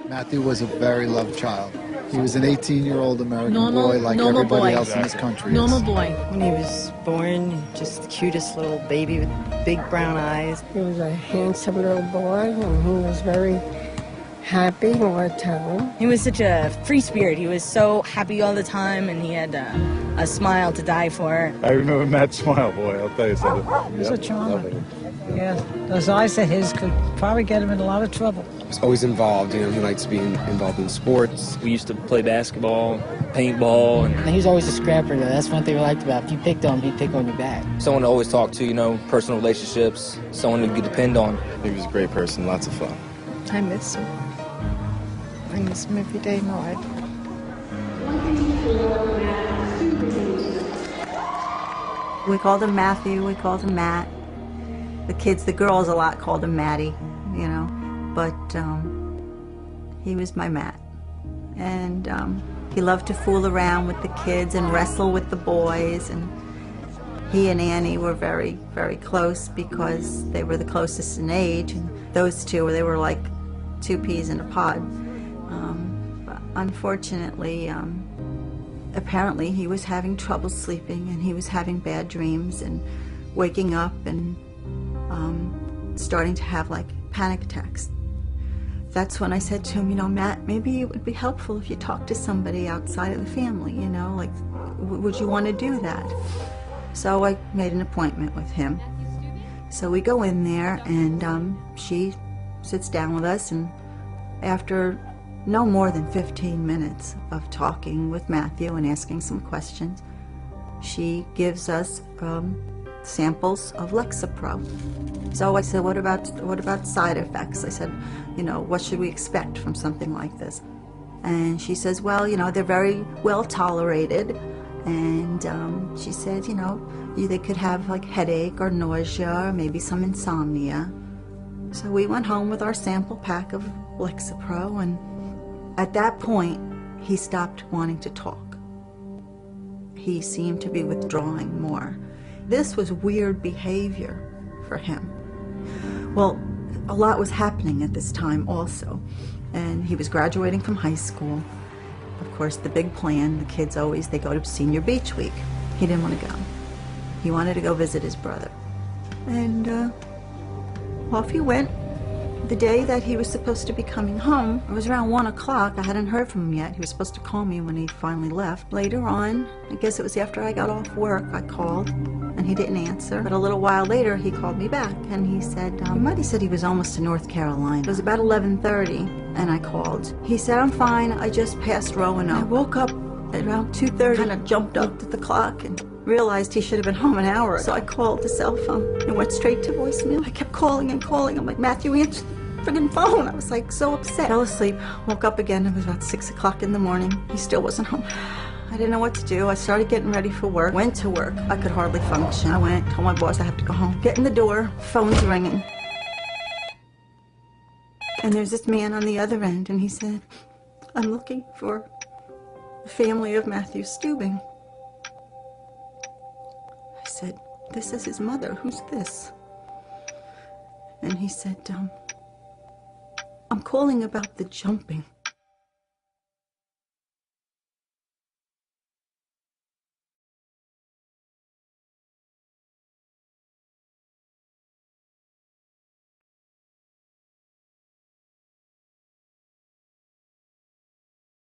Matthew was a very loved child. He was an 18-year-old American boy like everybody else in this country. Normal boy. When he was born, just the cutest little baby with big brown eyes. He was a handsome little boy, and he was very happy all the time. He was such a free spirit. He was so happy all the time, and he had a smile to die for. I remember Matt's smile, boy, I'll tell you something. He was a charmer. Yeah, those eyes of his could probably get him in a lot of trouble. He was always involved, you know, he likes to be involved in sports. We used to play basketball, paintball. And he was always a scrapper, though. That's one thing we liked about him. If you picked on him, he'd pick on your back. Someone to always talk to, you know, personal relationships, someone to depend on. He was a great person, lots of fun. I miss him. I miss him every day of my life. We called him Matthew, we called him Matt. The kids, the girls a lot called him Matty, you know, but he was my Matt. And he loved to fool around with the kids and wrestle with the boys, and he and Annie were very, very close because they were the closest in age, and those two, they were like two peas in a pod. But unfortunately, apparently he was having trouble sleeping, and he was having bad dreams and waking up and starting to have like panic attacks. That's when I said to him, you know, Matt, maybe it would be helpful if you talked to somebody outside of the family, you know, like, would you want to do that? So I made an appointment with him. So we go in there, and she sits down with us, and after no more than 15 minutes of talking with Matthew and asking some questions, she gives us samples of Lexapro. So I said, what about side effects? I said, you know, what should we expect from something like this? And she says, well, you know, they're very well tolerated. And she said, you know, they could have like headache or nausea or maybe some insomnia. So we went home with our sample pack of Lexapro, and at that point, he stopped wanting to talk. He seemed to be withdrawing more. This was weird behavior for him. Well, a lot was happening at this time also, and he was graduating from high school. Of course, the big plan, the kids always, they go to senior beach week. He didn't want to go. He wanted to go visit his brother. And off he went. The day that he was supposed to be coming home, it was around 1 o'clock. I hadn't heard from him yet. He was supposed to call me when he finally left. Later on, I guess it was after I got off work, I called, and he didn't answer. But a little while later, he called me back, and he said, he said he was almost to North Carolina. It was about 11:30, and I called. He said, I'm fine, I just passed Roanoke. I woke up at around 2:30, kind of jumped up at the clock, and realized he should have been home an hour ago. So I called the cell phone and went straight to voicemail. I kept calling and calling. I'm like, Matthew, answer the friggin' phone. I was like so upset. Fell asleep, woke up again. It was about 6 o'clock in the morning. He still wasn't home. I didn't know what to do. I started getting ready for work. Went to work. I could hardly function. I went, told my boss I have to go home. Get in the door, phone's ringing. And there's this man on the other end, and he said, I'm looking for the family of Matthew Stubing. I said, this is his mother. Who's this? And he said, I'm calling about the jumping.